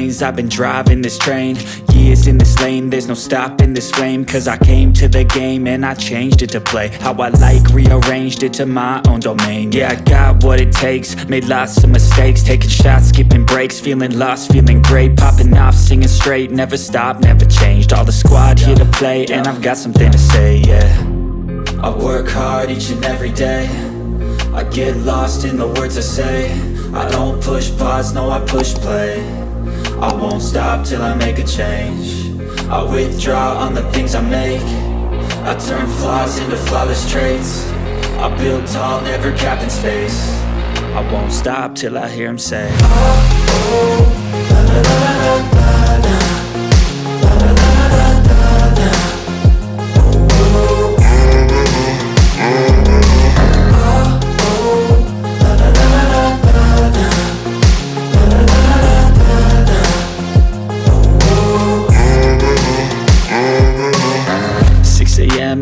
lanes, I've been driving this train. Years in this lane, there's no stopping this flame. Cause I came to the game and I changed it to play how I like, rearranged it to my own domain. Yeah, I got what it takes, made lots of mistakes, taking shots, skipping breaks, feeling lost, feeling great, popping off, singing straight, never stopped, never changed. All the squad here to play, and I've got something to say, yeah. I work hard each and every day, I get lost in the words I say. I don't push pause, no I push play. I won't stop till I make a change. I withdraw on the things I make. I turn flaws into flawless traits. I build tall, never capped in space. I won't stop till I hear him say, oh, oh, la la la la la la.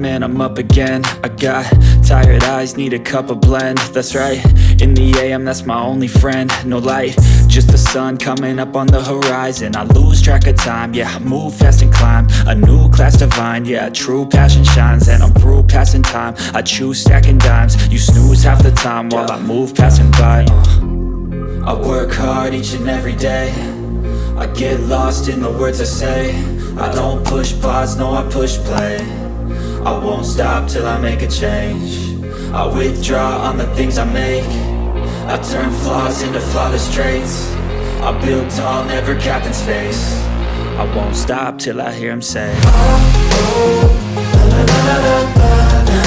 And I'm up again. I got tired eyes, need a cup of blend. That's right, in the AM, that's my only friend. No light, just the sun coming up on the horizon. I lose track of time, yeah, I move fast and climb a new class divine, yeah, true passion shines. And I'm through passing time, I choose stacking dimes. You snooze half the time while I move passing by. I work hard each and every day, I get lost in the words I say. I don't push pause, no I push play. I won't stop till I make a change. I withdraw on the things I make. I turn flaws into flawless traits. I build tall, never capped in space. I won't stop till I hear him say, oh, oh, la la la la la la.